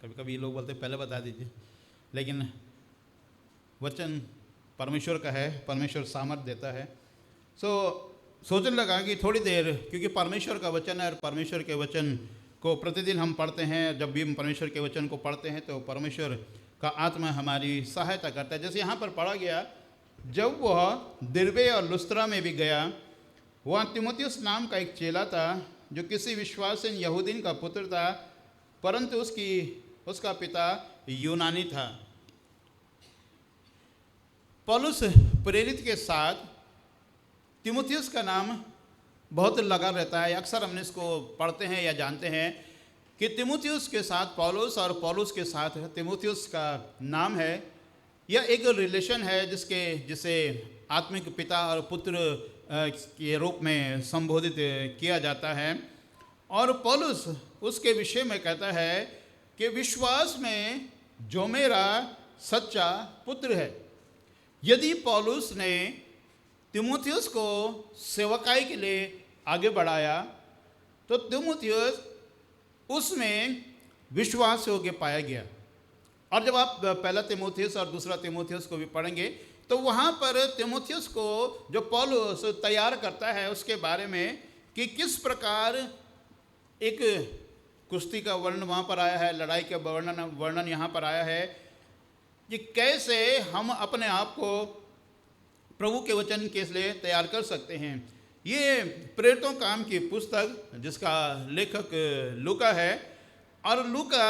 कभी कभी लोग बोलते पहले बता दीजिए, लेकिन वचन परमेश्वर का है, परमेश्वर सामर्थ देता है। सोचने लगा कि थोड़ी देर, क्योंकि परमेश्वर का वचन है और परमेश्वर के वचन को प्रतिदिन हम पढ़ते हैं। जब भी हम परमेश्वर के वचन को पढ़ते हैं तो परमेश्वर का आत्मा हमारी सहायता करता है। जैसे यहाँ पर पढ़ा गया, जब वह दिरबे और लुस्त्रा में भी गया, वहाँ तीमुथियुस नाम का एक चेला था जो किसी विश्वासीन यहूदीन का पुत्र था, परंतु उसका पिता यूनानी था। पौलुस प्रेरित के साथ तीमुथियुस का नाम बहुत लगा रहता है। अक्सर हमने इसको पढ़ते हैं या जानते हैं कि तीमुथियुस के साथ पौलुस और पौलुस के साथ तीमुथियुस का नाम है। यह एक रिलेशन है जिसे आत्मिक पिता और पुत्र के रूप में संबोधित किया जाता है। और पौलुस उसके विषय में कहता है कि विश्वास में जो मेरा सच्चा पुत्र है। यदि पौलुस ने तीमुथियुस को सेवकाई के लिए आगे बढ़ाया तो तीमुथियुस उसमें विश्वास योग्य पाया गया। और जब आप पहला तीमुथियुस और दूसरा तीमुथियुस को भी पढ़ेंगे तो वहाँ पर तीमुथियुस को जो पौलुस तैयार करता है उसके बारे में कि किस प्रकार एक कुश्ती का वर्णन वहाँ पर आया है, लड़ाई का वर्णन यहाँ पर आया है कि कैसे हम अपने आप को प्रभु के वचन के लिए तैयार कर सकते हैं। ये प्रेरितों काम की पुस्तक जिसका लेखक लूका है, और लूका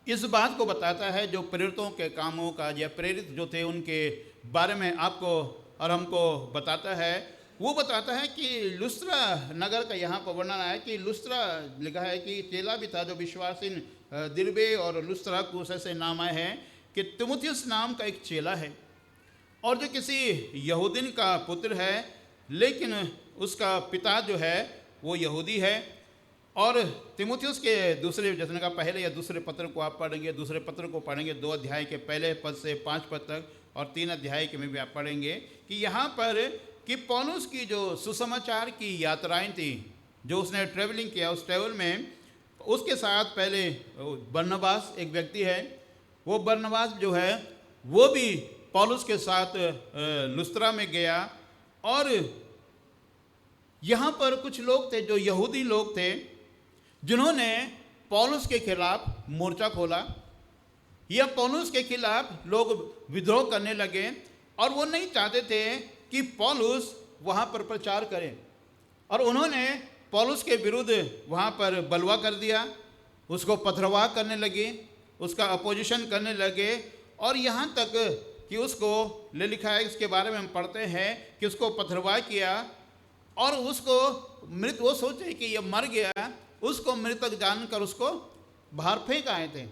इस बात को बताता है जो प्रेरितों के कामों का या प्रेरित जो थे उनके बारे में आपको और हमको बताता है। वो बताता है कि लुस्त्रा नगर का यहाँ पर वर्णन है कि लुस्त्रा लिखा है कि चेला भी था जो विश्वासीन दिरबे और लुस्त्रा को ऐसे नाम आए हैं कि तीमुथियुस नाम का एक चेला है और जो किसी यहूदीन का पुत्र है, लेकिन उसका पिता जो है वो यहूदी है। और तीमुथियुस के दूसरे वचन का पहले या दूसरे पत्र को आप पढ़ेंगे, दूसरे पत्र को पढ़ेंगे 2 अध्याय के पहले पद से 5 पद तक और 3 अध्याय के में भी आप पढ़ेंगे कि यहाँ पर कि पौलुस की जो सुसमाचार की यात्राएं थी, जो उसने ट्रैवलिंग किया, उस ट्रैवल में उसके साथ पहले बरनबास एक व्यक्ति है, वो बरनबास जो है वो भी पौलुस के साथ लुस्त्रा में गया। और यहाँ पर कुछ लोग थे जो यहूदी लोग थे जिन्होंने पौलुस के खिलाफ मोर्चा खोला या पौलुस के खिलाफ लोग विद्रोह करने लगे और वो नहीं चाहते थे कि पौलुस वहाँ पर प्रचार करे, और उन्होंने पौलुस के विरुद्ध वहाँ पर बलवा कर दिया, उसको पथरवाह करने लगे, उसका अपोजिशन करने लगे। और यहाँ तक कि उसको ले लिखा है, इसके बारे में हम पढ़ते हैं कि उसको पथरवाह किया और उसको मृत, वो सोचे कि ये मर गया, उसको मृतक जानकर उसको बाहर फेंक आए थे।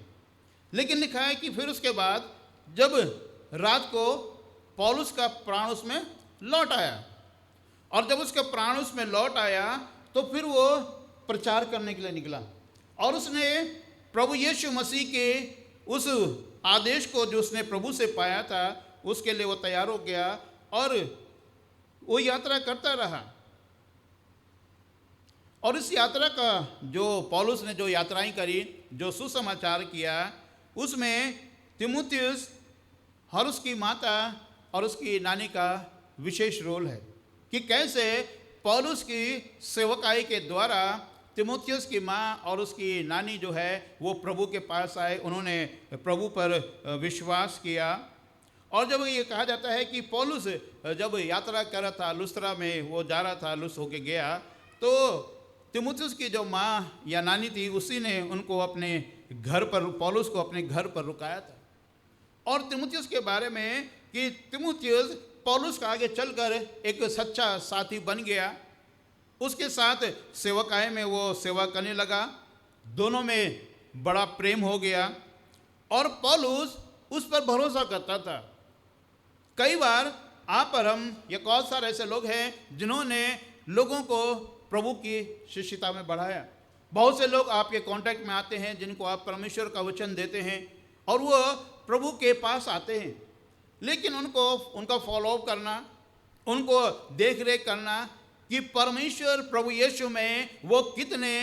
लेकिन लिखा है कि फिर उसके बाद जब रात को पौलुस का प्राण उसमें लौट आया, और जब उसका प्राण उसमें लौट आया तो फिर वो प्रचार करने के लिए निकला और उसने प्रभु यीशु मसीह के उस आदेश को जो उसने प्रभु से पाया था उसके लिए वो तैयार हो गया और वो यात्रा करता रहा। और इस यात्रा का जो पौलुस ने जो यात्राएं करी, जो सुसमाचार किया, उसमें तीमुथियुस और उसकी माता और उसकी नानी का विशेष रोल है कि कैसे पौलुस की सेवकाई के द्वारा तीमुथियुस की माँ और उसकी नानी जो है वो प्रभु के पास आए, उन्होंने प्रभु पर विश्वास किया। और जब ये कहा जाता है कि पौलुस जब यात्रा कर रहा था लुस्त्रा में, वो जा रहा था, लुस होके गया, तो तीमुथियुस की जो माँ या नानी थी उसी ने उनको अपने घर पर, पौलुस को अपने घर पर रुकाया था। और तीमुथियुस के बारे में कि तीमुथियुस पौलुस का आगे चलकर एक सच्चा साथी बन गया, उसके साथ सेवकाई में वो सेवा करने लगा, दोनों में बड़ा प्रेम हो गया और पौलुस उस पर भरोसा करता था। कई बार आप पर हम या बहुत सारे ऐसे लोग हैं जिन्होंने लोगों को प्रभु की शिष्यता में बढ़ाया। बहुत से लोग आपके कांटेक्ट में आते हैं जिनको आप परमेश्वर का वचन देते हैं और वो प्रभु के पास आते हैं, लेकिन उनका फॉलोअप करना, उनको देख रेख करना कि परमेश्वर प्रभु यीशु में वो कितने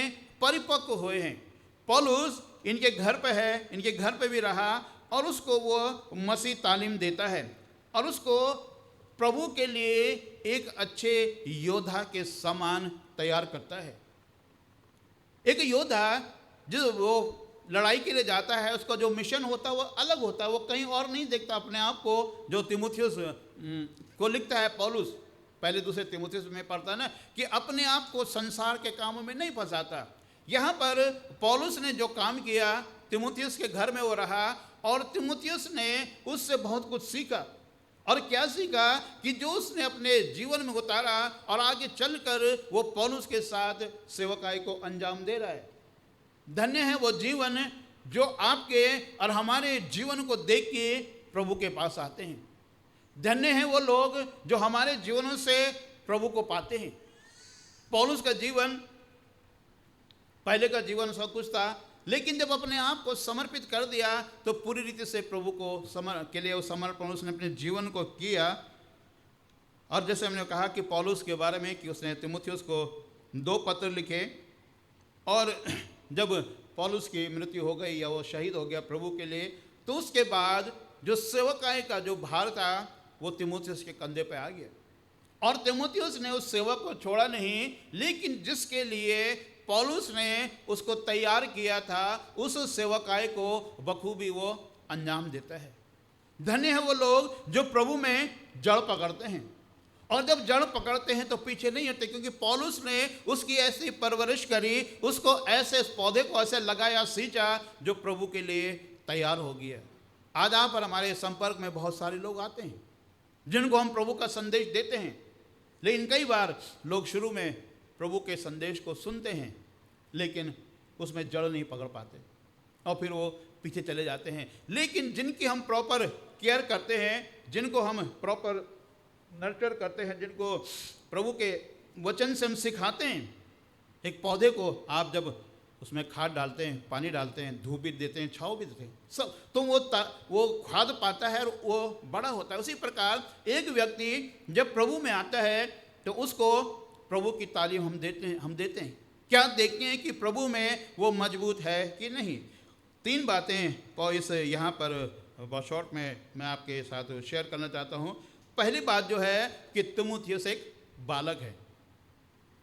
परिपक्व हुए हैं। पौलुस इनके घर पे है, इनके घर पे भी रहा और उसको वो मसीह तालीम देता है और उसको प्रभु के लिए एक अच्छे योद्धा के समान तैयार करता है। एक योद्धा जो वो लड़ाई के लिए जाता है, उसका जो मिशन होता है वो अलग होता है, वो कहीं और नहीं देखता अपने आप को। जो तीमुथियुस को लिखता है पौलुस, पहले दूसरे तीमुथियुस में पढ़ता है ना, कि अपने आप को संसार के कामों में नहीं फंसाता। यहाँ पर पौलुस ने जो काम किया, तीमुथियुस के घर में वो रहा और तीमुथियुस ने उससे बहुत कुछ सीखा। और क्या सीखा कि जो उसने अपने जीवन में उतारा और आगे चलकर वो पौलुस के साथ सेवकाई को अंजाम दे रहा है। धन्य है वो जीवन जो आपके और हमारे जीवन को देख के प्रभु के पास आते हैं। धन्य है वो लोग जो हमारे जीवनों से प्रभु को पाते हैं। पौलुस का जीवन, पहले का जीवन सब कुछ था, लेकिन जब अपने आप को समर्पित कर दिया तो पूरी रीति से प्रभु को के लिए वो समर्पण उसने अपने जीवन को किया। और जैसे हमने कहा कि पौलुस के बारे में कि उसने तीमुथियुस को 2 पत्र लिखे और जब पौलुस की मृत्यु हो गई या वो शहीद हो गया प्रभु के लिए, तो उसके बाद जो सेवकाई का जो भार था वो तीमुथियुस के कंधे पे आ गया। और तीमुथियुस ने उस सेवक को छोड़ा नहीं, लेकिन जिसके लिए पौलुस ने उसको तैयार किया था, उस सेवकाई को बखूबी वो अंजाम देता है। धन्य है वो लोग जो प्रभु में जड़ पकड़ते हैं, और जब जड़ पकड़ते हैं तो पीछे नहीं हटते, क्योंकि पौलुस ने उसकी ऐसी परवरिश करी, उसको ऐसे पौधे को ऐसे लगाया, सींचा, जो प्रभु के लिए तैयार हो गया। आज आप और हमारे संपर्क में बहुत सारे लोग आते हैं जिनको हम प्रभु का संदेश देते हैं, लेकिन कई बार लोग शुरू में प्रभु के संदेश को सुनते हैं लेकिन उसमें जड़ नहीं पकड़ पाते और फिर वो पीछे चले जाते हैं। लेकिन जिनकी हम प्रॉपर केयर करते हैं, जिनको हम प्रॉपर नर्चर करते हैं, जिनको प्रभु के वचन से हम सिखाते हैं, एक पौधे को आप जब उसमें खाद डालते हैं, पानी डालते हैं, धूप भी देते हैं, छाँव भी देते हैं, सब तो वो खाद पाता है और वो बड़ा होता है। उसी प्रकार एक व्यक्ति जब प्रभु में आता है तो उसको प्रभु की तालीम हम देते हैं। क्या देखते हैं कि प्रभु में वो मजबूत है कि नहीं। 3 बातें और इस यहाँ पर बहुत शॉर्ट में मैं आपके साथ शेयर करना चाहता हूँ। पहली बात जो है कि तीमुथियुस एक बालक है।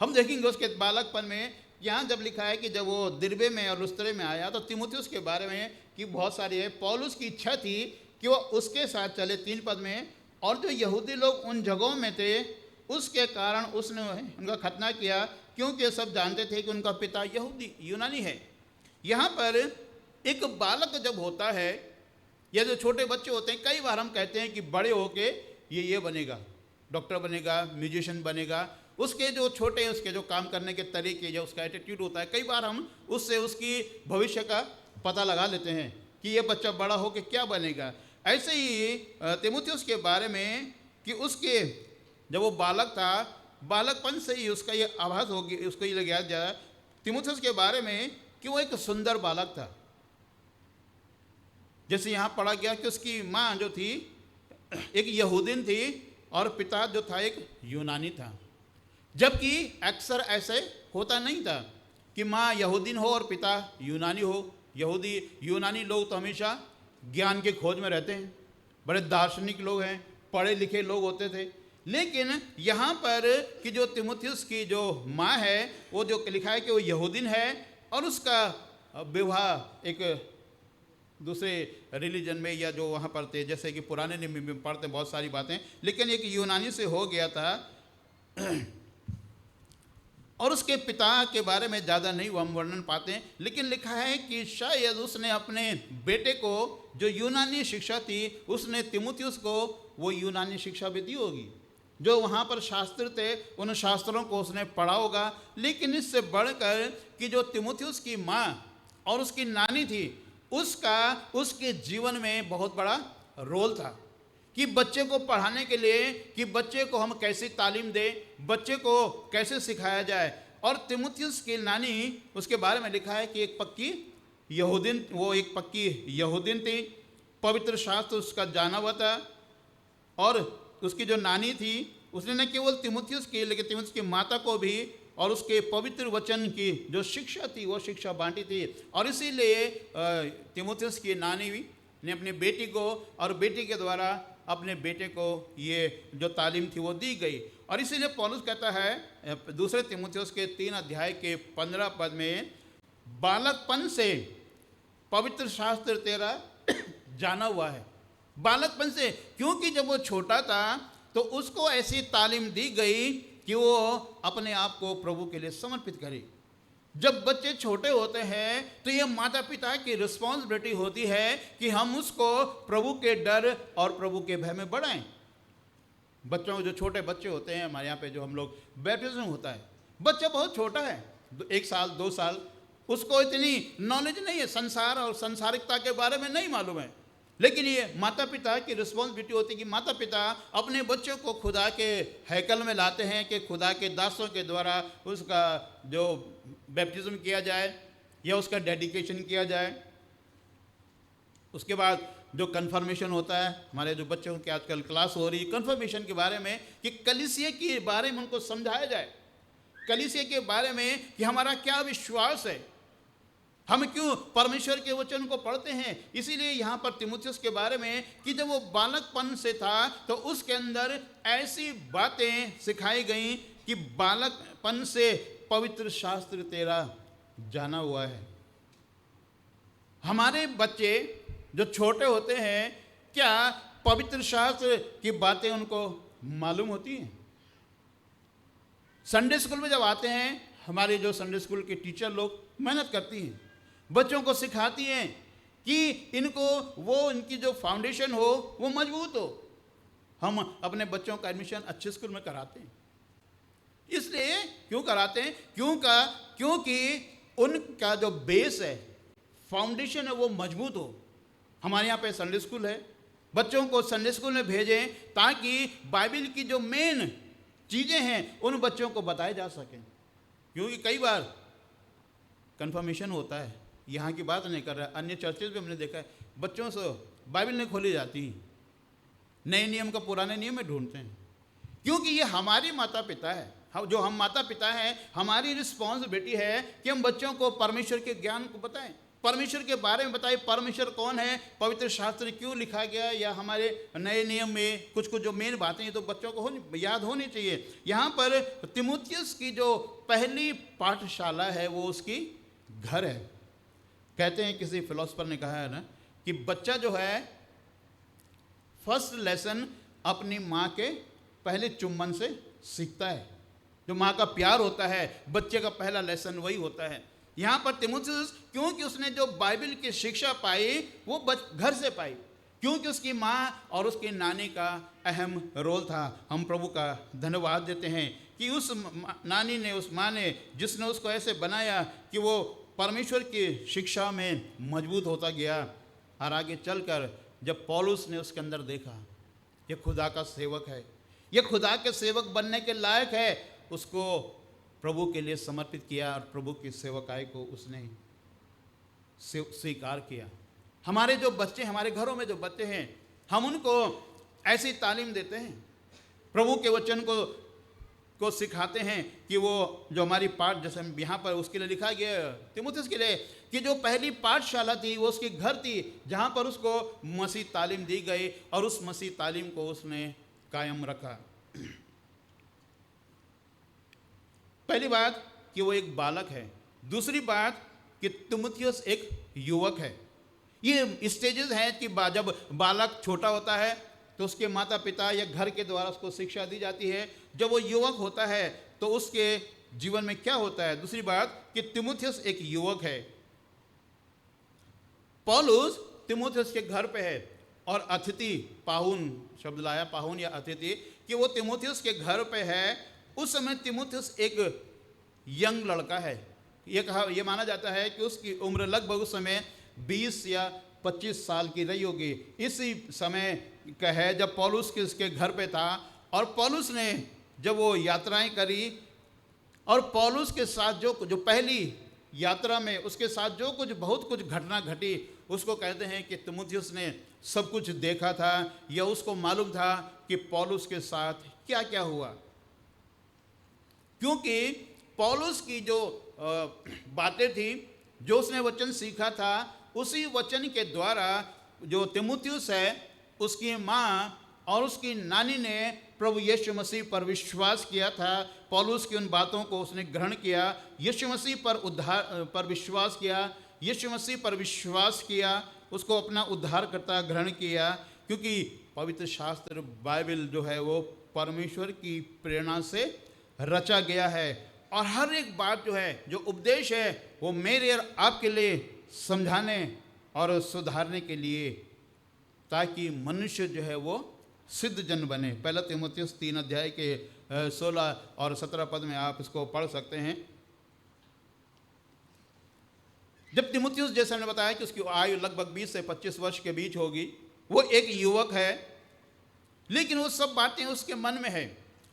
हम देखेंगे उसके बालकपन में, यहाँ जब लिखा है कि जब वो दिरबे में और लुस्त्रे में आया तो तीमुथियुस के बारे में कि बहुत सारी है। पौलुस की इच्छा थी कि वो उसके साथ चले 3 पद में, और जो यहूदी लोग उन जगहों में थे उसके कारण उसने उनका खतना किया, क्योंकि सब जानते थे कि उनका पिता यूनानी है। यहाँ पर एक बालक जब होता है या जो छोटे बच्चे होते हैं, कई बार हम कहते हैं कि बड़े होके ये बनेगा, डॉक्टर बनेगा, म्यूजिशियन बनेगा। उसके जो छोटे हैं उसके जो काम करने के तरीके या उसका एटीट्यूड होता है, कई बार हम उससे उसकी भविष्य का पता लगा लेते हैं कि ये बच्चा बड़ा होके क्या बनेगा। ऐसे ही तीमुथियुस के बारे में कि उसके जब वो बालक था, बालकपन से ही उसका ये आभास होगी, उसको ये लगा जाए तीमुथियुस के बारे में कि वो एक सुंदर बालक था। जैसे यहाँ पढ़ा गया कि उसकी माँ जो थी एक यहूदीन थी और पिता जो था एक यूनानी था, जबकि अक्सर ऐसे होता नहीं था कि माँ यहूदीन हो और पिता यूनानी हो। यूनानी लोग तो हमेशा ज्ञान के खोज में रहते हैं, बड़े दार्शनिक लोग हैं, पढ़े लिखे लोग होते थे। लेकिन यहाँ पर कि जो तीमुथियुस की जो माँ है वो जो लिखा है कि वो यहूदीन है और उसका विवाह एक दूसरे रिलीजन में या जो वहाँ पर थे, जैसे कि पुराने नियम में पढ़ते बहुत सारी बातें, लेकिन एक यूनानी से हो गया था। और उसके पिता के बारे में ज़्यादा नहीं हम वर्णन पाते हैं, लेकिन लिखा है कि शायद उसने अपने बेटे को जो यूनानी शिक्षा थी, उसने तीमुथियुस को वो यूनानी शिक्षा भी दी होगी। जो वहाँ पर शास्त्र थे उन शास्त्रों को उसने पढ़ा होगा। लेकिन इससे बढ़कर कि जो तीमुथियुस की माँ और उसकी नानी थी, उसका उसके जीवन में बहुत बड़ा रोल था कि बच्चे को पढ़ाने के लिए कि बच्चे को हम कैसी तालीम दें, बच्चे को कैसे सिखाया जाए। और तीमुथियुस की नानी, उसके बारे में लिखा है कि एक पक्की यहूदीन थी, पवित्र शास्त्र उसका जाना हुआ था। और उसकी जो नानी थी उसने न केवल तीमुथियुस की लेकिन तीमुथियुस की माता को भी और उसके पवित्र वचन की जो शिक्षा थी वो शिक्षा बांटी थी। और इसीलिए तीमुथियुस की नानी ने अपनी बेटी को और बेटी के द्वारा अपने बेटे को ये जो तालीम थी वो दी गई। और इसीलिए पौलुस कहता है दूसरे तीमुथियुस के 3 अध्याय के 15 पद में, बालकपन से पवित्र शास्त्र तेरा जाना हुआ है। बालकपन से, क्योंकि जब वो छोटा था तो उसको ऐसी तालीम दी गई कि वो अपने आप को प्रभु के लिए समर्पित करे। जब बच्चे छोटे होते हैं तो ये माता पिता की रिस्पॉन्सिबिलिटी होती है कि हम उसको प्रभु के डर और प्रभु के भय में बढ़ाएं। बच्चों, जो छोटे बच्चे होते हैं हमारे यहाँ पे, जो हम लोग बैप्टिज्म होता है, बच्चा बहुत छोटा है, 1 साल 2 साल, उसको इतनी नॉलेज नहीं है, संसार और संसारिकता के बारे में नहीं मालूम है। लेकिन ये माता पिता की रिस्पॉन्सिबिलिटी होती है कि माता पिता अपने बच्चों को खुदा के हैकल में लाते हैं कि खुदा के दासों के द्वारा उसका जो बैप्टिज्म किया जाए या उसका डेडिकेशन किया जाए। उसके बाद जो कन्फर्मेशन होता है, हमारे जो बच्चों की आजकल क्लास हो रही है कन्फर्मेशन के बारे में, कि कलीसिया के बारे में उनको समझाया जाए, कलीसिया के बारे में कि हमारा क्या विश्वास है, हम क्यों परमेश्वर के वचन को पढ़ते हैं। इसीलिए यहाँ पर तीमुथियुस के बारे में कि जब वो बालकपन से था तो उसके अंदर ऐसी बातें सिखाई गई कि बालकपन से पवित्र शास्त्र तेरा जाना हुआ है। हमारे बच्चे जो छोटे होते हैं, क्या पवित्र शास्त्र की बातें उनको मालूम होती हैं? संडे स्कूल में जब आते हैं, हमारे जो संडे स्कूल के टीचर लोग मेहनत करती हैं, बच्चों को सिखाती हैं कि इनको इनकी जो फाउंडेशन हो वो मजबूत हो। हम अपने बच्चों का एडमिशन अच्छे स्कूल में कराते हैं। इसलिए क्यों कराते हैं? क्योंकि उनका जो बेस है, फाउंडेशन है, वो मजबूत हो। हमारे यहाँ पे संडे स्कूल है, बच्चों को संडे स्कूल में भेजें ताकि बाइबल की जो मेन चीज़ें हैं उन बच्चों को बताए जा सकें। क्योंकि कई बार कन्फर्मेशन होता है, यहाँ की बात नहीं कर रहा, अन्य चर्चेज में हमने देखा है, बच्चों से बाइबल नहीं खोली जाती, नए नियम का पुराने नियम में ढूंढते हैं। क्योंकि ये हमारी माता पिता है, जो हम माता पिता हैं, हमारी रिस्पॉन्सिबिलिटी है कि हम बच्चों को परमेश्वर के ज्ञान को बताएं, परमेश्वर के बारे में बताएं, परमेश्वर कौन है, पवित्र शास्त्र क्यों लिखा गया, या हमारे नए नियम में कुछ जो मेन बातें हैं तो बच्चों को याद होनी चाहिए। यहाँ पर तीमुथियुस की जो पहली पाठशाला है वो उसकी घर है। कहते हैं, किसी फिलोसफर ने कहा है ना कि बच्चा जो है फर्स्ट लेसन अपनी माँ के पहले चुम्बन से सीखता है। जो माँ का प्यार होता है, बच्चे का पहला लेसन वही होता है। यहाँ पर तीमुथियुस, क्योंकि उसने जो बाइबल की शिक्षा पाई वो घर से पाई, क्योंकि उसकी माँ और उसकी नानी का अहम रोल था। हम प्रभु का धन्यवाद देते हैं कि उस नानी ने, उस माँ ने, जिसने उसको ऐसे बनाया कि वो परमेश्वर की शिक्षा में मजबूत होता गया। और आगे चलकर जब पौलुस ने उसके अंदर देखा ये खुदा का सेवक है, ये खुदा के सेवक बनने के लायक है, उसको प्रभु के लिए समर्पित किया और प्रभु की सेवकाई को उसने स्वीकार किया। हमारे जो बच्चे, हमारे घरों में जो बच्चे हैं, हम उनको ऐसी तालीम देते हैं, प्रभु के वचन को सिखाते हैं कि वो जो हमारी पाठ, जैसे यहाँ पर उसके लिए लिखा गया तीमुथियुस के लिए कि जो पहली पाठशाला थी वो उसकी घर थी, जहाँ पर उसको मसीह तालीम दी गई और उस मसीह तालीम को उसने कायम रखा। पहली बात कि वो एक बालक है, दूसरी बात कि तीमुथियुस एक युवक है। ये स्टेजेस हैं कि जब बालक छोटा होता है तो उसके माता पिता या घर के द्वारा उसको शिक्षा दी जाती है। जब वो युवक होता है तो उसके जीवन में क्या होता है? दूसरी बात कि तीमुथियुस एक युवक है। पौलुस तीमुथियुस के घर पे है और अतिथि, पाहुन शब्द लाया, पाहुन या अतिथि, कि वो तीमुथियुस के घर पे है। उस समय तीमुथियुस एक यंग लड़का है। ये माना जाता है कि उसकी उम्र लगभग उस समय 20 या 25 साल की रही होगी। इसी समय का है जब पौलुस के उसके घर पे था और पौलुस ने जब वो यात्राएं करी और पौलुस के साथ जो पहली यात्रा में उसके साथ जो बहुत कुछ घटना घटी, उसको कहते हैं कि तीमुथियुस ने सब कुछ देखा था या उसको मालूम था कि पौलुस के साथ क्या क्या हुआ। क्योंकि पौलुस की जो बातें थी, जो उसने वचन सीखा था, उसी वचन के द्वारा जो तीमुथियुस है, उसकी माँ और उसकी नानी ने प्रभु यीशु मसीह पर विश्वास किया था। पौलुस की उन बातों को उसने ग्रहण किया, यीशु मसीह पर विश्वास किया, यीशु मसीह पर विश्वास किया, उसको अपना उद्धारकर्ता ग्रहण किया, क्योंकि पवित्र शास्त्र बाइबल जो है वो परमेश्वर की प्रेरणा से रचा गया है। और हर एक बात जो है, जो उपदेश है, वो मेरे और आपके लिए समझाने और सुधारने के लिए, ताकि मनुष्य जो है वो सिद्ध जन बने। पहला तीमुथियुस 3 अध्याय के 16 और 17 पद में आप इसको पढ़ सकते हैं। जब तीमुथियुस, जैसे हमने बताया कि उसकी आयु लगभग 20 से 25 वर्ष के बीच होगी, वो एक युवक है, लेकिन वो सब बातें उसके मन में है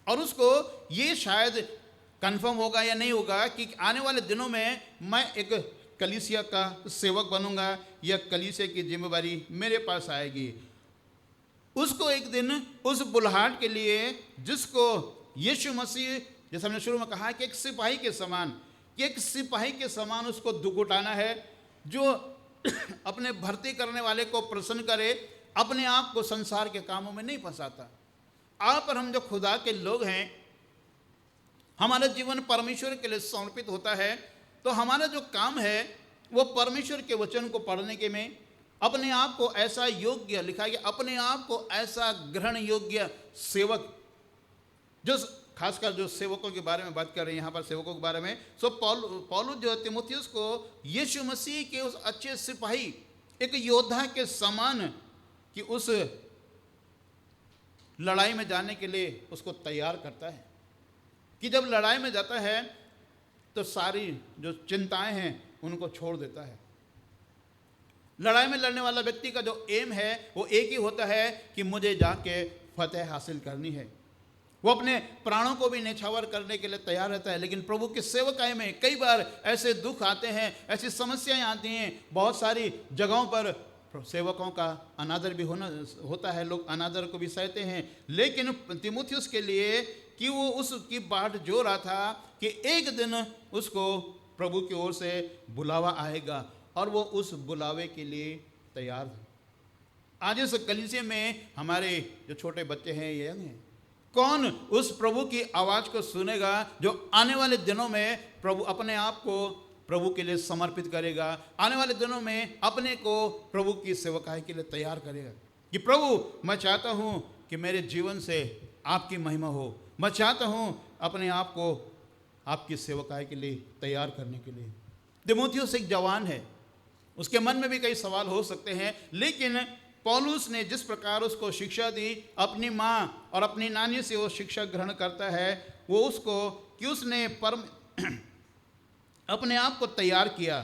और उसको ये शायद कंफर्म होगा या नहीं होगा कि आने वाले दिनों में मैं एक कलीसिया का सेवक बनूंगा या कलीसिया की जिम्मेवारी मेरे पास आएगी। उसको एक दिन उस बुलाहट के लिए, जिसको यीशु मसीह, जैसे हमने शुरू में कहा कि एक सिपाही के समान, कि एक सिपाही के समान उसको दुख उठाना है, जो अपने भर्ती करने वाले को प्रसन्न करे, अपने आप को संसार के कामों में नहीं फंसाता। आप और हम जो खुदा के लोग हैं, हमारा जीवन परमेश्वर के लिए समर्पित होता है, तो हमारा जो काम है वो परमेश्वर के वचन को पढ़ने के में अपने आप को ऐसा योग्य, लिखा गया, अपने आप को ऐसा ग्रहण योग्य सेवक, जो खासकर जो सेवकों के बारे में बात कर रहे हैं यहाँ पर, सेवकों के बारे में। सो पौलुस जो तीमुथियुस को यीशु मसीह के उस अच्छे सिपाही, एक योद्धा के समान, कि उस लड़ाई में जाने के लिए उसको तैयार करता है, कि जब लड़ाई में जाता है तो सारी जो चिंताएं हैं उनको छोड़ देता है। लड़ाई में लड़ने वाला व्यक्ति का जो एम है वो एक ही होता है कि मुझे जाके फतेह हासिल करनी है। वो अपने प्राणों को भी न्यौछावर करने के लिए तैयार रहता है। लेकिन प्रभु की सेवकाई में कई बार ऐसे दुख आते हैं, ऐसी समस्याएं आती हैं, बहुत सारी जगहों पर सेवकों का अनादर भी होता है, लोग अनादर को भी सहते हैं। लेकिन तीमुथियुस के लिए कि वो उसकी बाट जो रहा था कि एक दिन उसको प्रभु की ओर से बुलावा आएगा, और वो उस बुलावे के लिए तैयार है। आज इस कलीसिया में हमारे जो छोटे बच्चे हैं, ये हैं, कौन उस प्रभु की आवाज़ को सुनेगा जो आने वाले दिनों में प्रभु अपने आप को प्रभु के लिए समर्पित करेगा, आने वाले दिनों में अपने को प्रभु की सेवकाई के लिए तैयार करेगा, कि प्रभु मैं चाहता हूँ कि मेरे जीवन से आपकी महिमा हो, मैं चाहता हूँ अपने आप को आपकी सेवकाई के लिए तैयार करने के लिए। तीमुथियुस एक जवान है, उसके मन में भी कई सवाल हो सकते हैं, लेकिन पौलुस ने जिस प्रकार उसको शिक्षा दी, अपनी माँ और अपनी नानी से वो शिक्षा ग्रहण करता है, वो उसको कि उसने अपने आप को तैयार किया।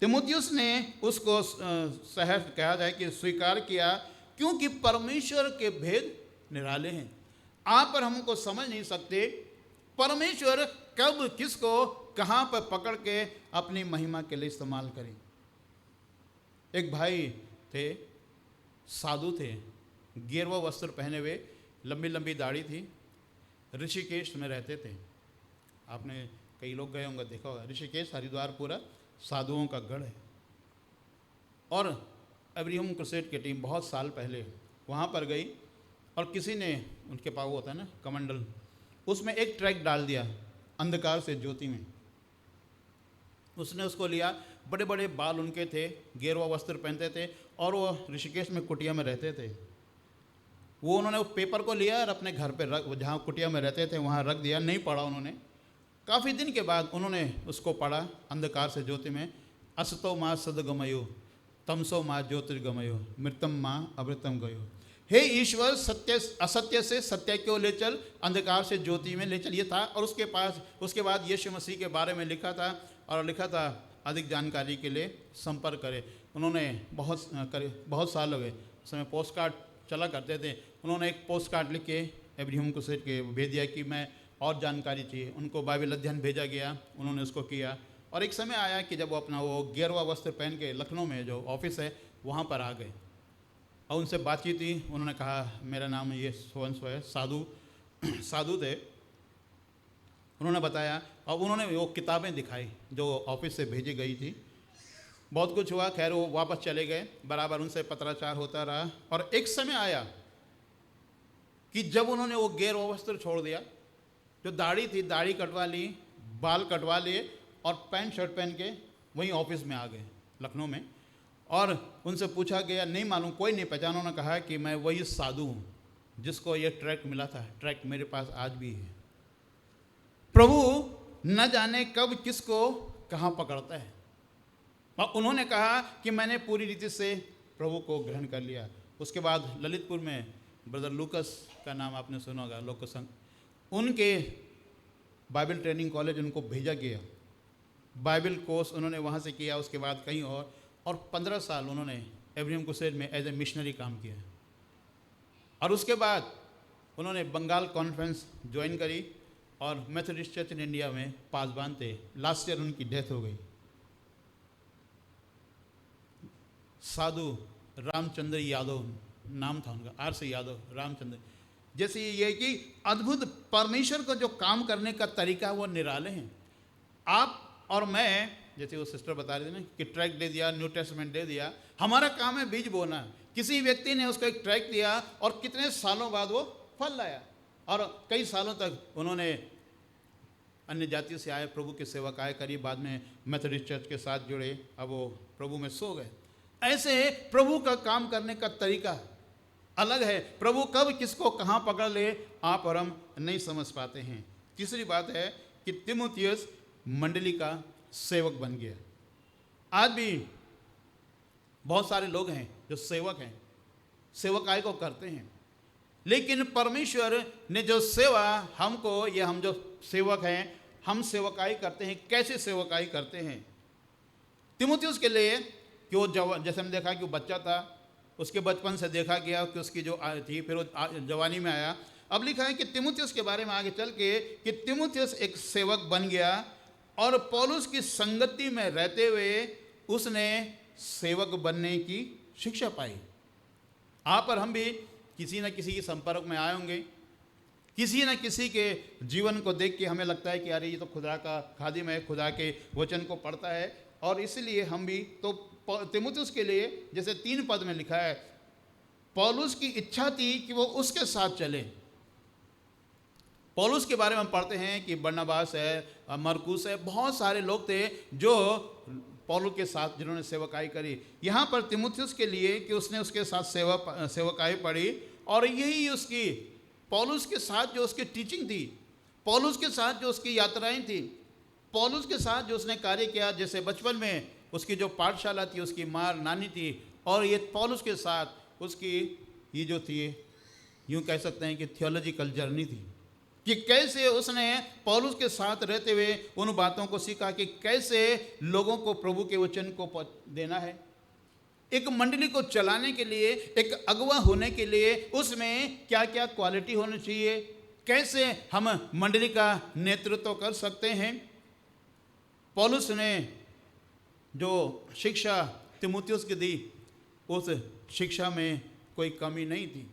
तीमुथियुस ने उसको सहज कहा जाए कि स्वीकार किया, क्योंकि परमेश्वर के भेद निराले हैं। आप और हमको समझ नहीं सकते परमेश्वर कब किसको कहाँ पर पकड़ के अपनी महिमा के लिए इस्तेमाल करें। एक भाई थे, साधु थे, गेरुआ वस्त्र पहने हुए, लंबी लंबी दाढ़ी थी, ऋषिकेश में रहते थे। आपने कई लोग गए होंगे, देखा होगा, ऋषिकेश हरिद्वार पूरा साधुओं का गढ़ है। और अब्राहम क्रुसेड की टीम बहुत साल पहले वहाँ पर गई, और किसी ने उनके पास वो होता है ना कमंडल, उसमें एक ट्रैक डाल दिया अंधकार से ज्योति में। उसने उसको लिया, बड़े बड़े बाल उनके थे, गेरुआ वस्त्र पहनते थे, और वो ऋषिकेश में कुटिया में रहते थे। वो उन्होंने वो पेपर को लिया और अपने घर पे रख, जहाँ कुटिया में रहते थे वहाँ रख दिया, नहीं पढ़ा उन्होंने। काफ़ी दिन के बाद उन्होंने उसको पढ़ा अंधकार से ज्योति में। असतो माँ सदगमयो, तमसो माँ ज्योतिर्गमयो, मृतम माँ अमृतम गयो। हे ईश्वर, सत्य असत्य से सत्य क्यों ले चल, अंधकार से ज्योति में ले चल, ये था। और उसके बाद यीशु मसीह के बारे में लिखा था, और लिखा था अधिक जानकारी के लिए संपर्क करें। उन्होंने बहुत साल हो गए, उस समय पोस्ट कार्ड चला करते थे। उन्होंने एक पोस्ट कार्ड लिख के अब्राहम क्रुसेड के भेज दिया कि मैं और जानकारी चाहिए। उनको बाइबल अध्ययन भेजा गया, उन्होंने उसको किया। और एक समय आया कि जब वो अपना वो गेरुआ वस्त्र पहन के लखनऊ में जो ऑफिस है वहाँ पर आ गए, और उनसे बातचीत हुई। उन्होंने कहा मेरा नाम ये सो है, साधु थे। उन्होंने बताया और उन्होंने वो किताबें दिखाई जो ऑफिस से भेजी गई थी। बहुत कुछ हुआ, खैर वो वापस चले गए, बराबर उनसे पत्राचार होता रहा। और एक समय आया कि जब उन्होंने वो गैर वस्त्र छोड़ दिया, जो दाढ़ी थी दाढ़ी कटवा ली, बाल कटवा लिए और पैंट शर्ट पहन के वहीं ऑफिस में आ गए लखनऊ में। और उनसे पूछा गया, नहीं मालूम, कोई नहीं पहचाना। उन्होंने कहा कि मैं वही साधु हूँ जिसको ये ट्रैक मिला था, ट्रैक मेरे पास आज भी है। प्रभु न जाने कब किसको कहाँ पकड़ता है। और उन्होंने कहा कि मैंने पूरी रीति से प्रभु को ग्रहण कर लिया। उसके बाद ललितपुर में ब्रदर लूकस का नाम आपने सुना होगा, लोकसंघ, उनके बाइबल ट्रेनिंग कॉलेज उनको भेजा गया, बाइबल कोर्स उन्होंने वहाँ से किया। उसके बाद कहीं और 15 साल उन्होंने एब्राहम क्रुसेड में एज ए मिशनरी काम किया। और उसके बाद उन्होंने बंगाल कॉन्फ्रेंस ज्वाइन करी और मेथोडिस्ट चर्च इन इंडिया में पासबान थे। लास्ट ईयर उनकी डेथ हो गई। साधु रामचंद्र यादव नाम था उनका, आर से यादव रामचंद्र। जैसे ये कि अद्भुत परमेश्वर का जो काम करने का तरीका वो निराले हैं। आप और मैं, जैसे वो सिस्टर बता रही थी ना कि ट्रैक दे दिया, न्यू टेस्टमेंट दे दिया, हमारा काम है बीज बोना। किसी व्यक्ति ने उसको एक ट्रैक दिया और कितने सालों बाद वो फल लाया। और कई सालों तक उन्होंने अन्य जातियों से आए प्रभु की सेवा काय करी, बाद में मेथोडिस्ट चर्च के साथ जुड़े, अब वो प्रभु में सो गए। ऐसे प्रभु का काम करने का तरीका अलग है। प्रभु कब किसको कहाँ पकड़ ले आप और हम नहीं समझ पाते हैं। तीसरी बात है कि तीमुथियुस मंडली का सेवक बन गया। आज भी बहुत सारे लोग हैं जो सेवक हैं, सेवकाई को करते हैं, लेकिन परमेश्वर ने जो सेवा हमको, ये हम जो सेवक हैं, हम सेवकाई करते हैं। कैसे सेवकाई करते हैं? तीमुथियुस के लिए कि वो जैसे हमने देखा कि वो बच्चा था, उसके बचपन से देखा गया कि उसकी जो थी, फिर वो जवानी में आया। अब लिखा है कि तीमुथियुस के बारे में आगे चल के कि तीमुथियुस एक सेवक बन गया और पौलुस की संगति में रहते हुए उसने सेवक बनने की शिक्षा पाई। आप और हम भी किसी न किसी के संपर्क में आए होंगे, किसी न किसी के जीवन को देख के हमें लगता है कि अरे ये तो खुदा का खादिम है, खुदा के वचन को पढ़ता है, और इसलिए हम भी। तो तीमुथियुस के लिए जैसे 3 पद में लिखा है, पौलुस की इच्छा थी कि वो उसके साथ चले। पौलुस के बारे में हम पढ़ते हैं कि बरनबास है, मरकुस है, बहुत सारे लोग थे जो पौलुस के साथ जिन्होंने सेवकाई करी। यहाँ पर तीमुथियुस के लिए कि उसने उसके साथ सेवकाई पढ़ी, और यही उसकी पौलुस के साथ जो उसकी टीचिंग थी, पौलुस के साथ जो उसकी यात्राएं थी, पौलुस के साथ जो उसने कार्य किया, जैसे बचपन में उसकी जो पाठशाला थी, उसकी माँ नानी थी, और ये पौलुस के साथ उसकी ये जो थी, यूँ कह सकते हैं कि थियोलॉजिकल जर्नी थी, कि कैसे उसने पौलुस के साथ रहते हुए उन बातों को सीखा कि कैसे लोगों को प्रभु के वचन को देना है। एक मंडली को चलाने के लिए, एक अगुवा होने के लिए उसमें क्या क्या क्वालिटी होनी चाहिए, कैसे हम मंडली का नेतृत्व कर सकते हैं। पौलुस ने जो शिक्षा तीमुथियुस की दी, उस शिक्षा में कोई कमी नहीं थी,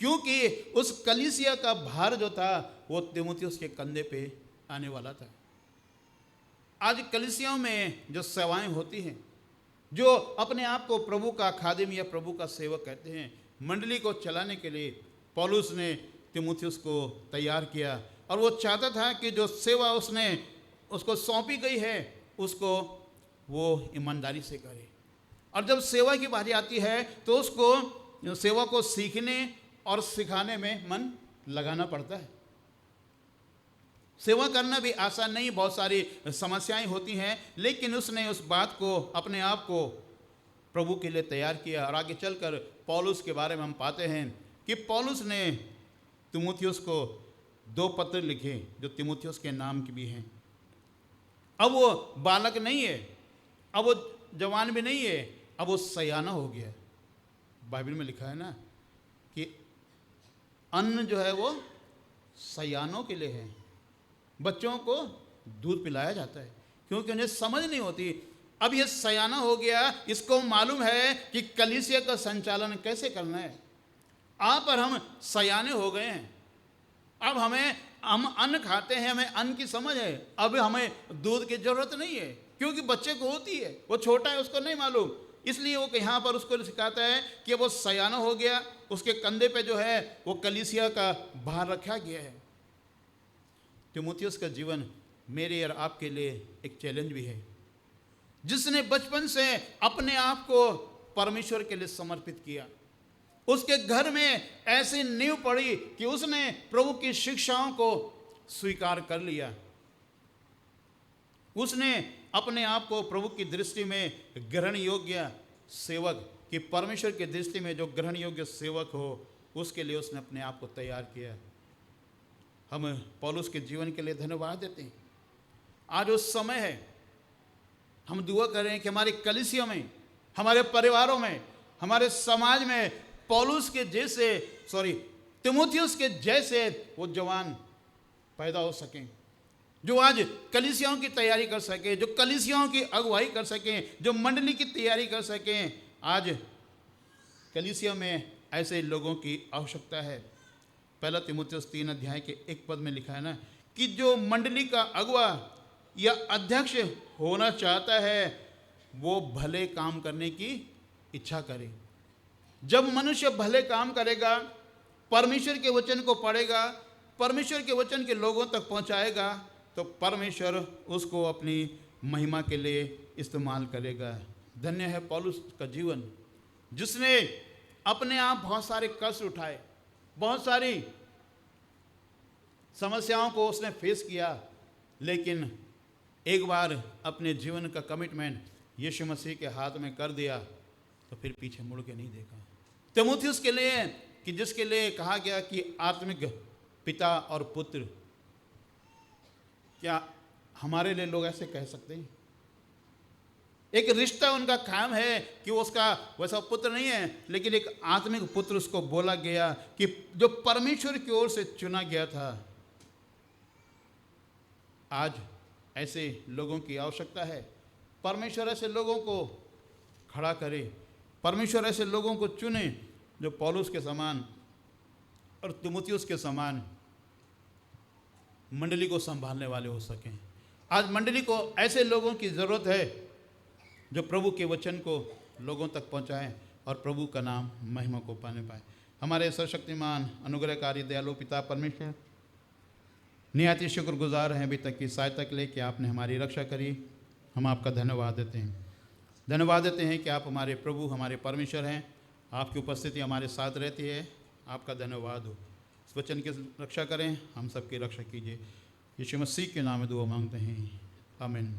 क्योंकि उस कलीसिया का भार जो था वो तीमुथियुस के कंधे पे आने वाला था। आज कलीसियाओं में जो सेवाएं होती हैं, जो अपने आप को प्रभु का खादिम या प्रभु का सेवक कहते हैं, मंडली को चलाने के लिए पौलुस ने तीमुथियुस को तैयार किया, और वो चाहता था कि जो सेवा उसको सौंपी गई है उसको वो ईमानदारी से करे। और जब सेवा की बारी आती है तो उसको सेवा को सीखने और सिखाने में मन लगाना पड़ता है। सेवा करना भी आसान नहीं, बहुत सारी समस्याएं होती हैं, लेकिन उसने उस बात को, अपने आप को प्रभु के लिए तैयार किया। और आगे चलकर पौलुस के बारे में हम पाते हैं कि पौलुस ने तीमुथियुस को 2 पत्र लिखे जो तीमुथियुस के नाम के भी हैं। अब वो बालक नहीं है, अब वो जवान भी नहीं है, अब वो सयाना हो गया। बाइबल में लिखा है ना कि अन्न जो है वो सयानों के लिए है, बच्चों को दूध पिलाया जाता है, क्योंकि उन्हें समझ नहीं होती। अब ये सयाना हो गया, इसको मालूम है कि कलीसिया का संचालन कैसे करना है। आप और हम सयाने हो गए हैं, अब हमें हम अन्न खाते हैं, हमें अन्न की समझ है, अब हमें दूध की जरूरत नहीं है, क्योंकि बच्चे को होती है, वो छोटा है, उसको नहीं मालूम। इसलिए वो यहाँ पर उसको सिखाता है कि वो सयाना हो गया, उसके कंधे पे जो है वो कलीसिया का भार रखा गया है। तीमुथियुस का जीवन मेरे और आपके लिए एक चैलेंज भी है, जिसने बचपन से अपने आप को परमेश्वर के लिए समर्पित किया। उसके घर में ऐसी नींव पड़ी कि उसने प्रभु की शिक्षाओं को स्वीकार कर लिया। उसने अपने आप को प्रभु की दृष्टि में ग्रहण योग्य सेवक, कि परमेश्वर की दृष्टि में जो ग्रहण योग्य सेवक हो, उसके लिए उसने अपने आप को तैयार किया। हम पौलुस के जीवन के लिए धन्यवाद देते हैं। आज उस समय है, हम दुआ करें कि हमारी कलीसिया में, हमारे परिवारों में, हमारे समाज में पौलुस के जैसे तीमुथियुस के जैसे वो जवान पैदा हो सकें, जो आज कलीसियाओं की तैयारी कर सकें, जो कलीसियाओं की अगुवाई कर सकें, जो मंडली की तैयारी कर सकें। आज कलीसिया में ऐसे लोगों की आवश्यकता है। पहला तीमुथियुस 3 अध्याय के 1 पद में लिखा है ना, कि जो मंडली का अगुवा या अध्यक्ष होना चाहता है वो भले काम करने की इच्छा करे। जब मनुष्य भले काम करेगा, परमेश्वर के वचन को पढ़ेगा, परमेश्वर के वचन के लोगों तक पहुंचाएगा, तो परमेश्वर उसको अपनी महिमा के लिए इस्तेमाल करेगा। धन्य है पौलुस का जीवन, जिसने अपने आप बहुत सारे कष्ट उठाए, बहुत सारी समस्याओं को उसने फेस किया, लेकिन एक बार अपने जीवन का कमिटमेंट यीशु मसीह के हाथ में कर दिया तो फिर पीछे मुड़ के नहीं देखा। तीमुथियुस के लिए, कि जिसके लिए कहा गया कि आत्मिक पिता और पुत्र, क्या हमारे लिए लोग ऐसे कह सकते हैं? एक रिश्ता उनका कायम है कि वो उसका वैसा पुत्र नहीं है, लेकिन एक आत्मिक पुत्र उसको बोला गया कि जो परमेश्वर की ओर से चुना गया था। आज ऐसे लोगों की आवश्यकता है। परमेश्वर ऐसे लोगों को खड़ा करे, परमेश्वर ऐसे लोगों को चुने जो पौलुस के समान और तीमुथियुस के समान मंडली को संभालने वाले हो सकें। आज मंडली को ऐसे लोगों की ज़रूरत है जो प्रभु के वचन को लोगों तक पहुंचाएं और प्रभु का नाम महिमा को पाने पाए। हमारे सर्वशक्तिमान अनुग्रहकारी दयालु पिता परमेश्वर, निहायत ही शुक्रगुजार हैं अभी तक की सहायता के लिए कि आपने हमारी रक्षा करी। हम आपका धन्यवाद देते हैं। धन्यवाद देते हैं कि आप हमारे प्रभु, हमारे परमेश्वर हैं। आपकी उपस्थिति हमारे साथ रहती है। आपका धन्यवाद हो। इस वचन की रक्षा करें, हम सबकी रक्षा कीजिए। यीशु मसीह के नाम में दुआ मांगते हैं, आमीन।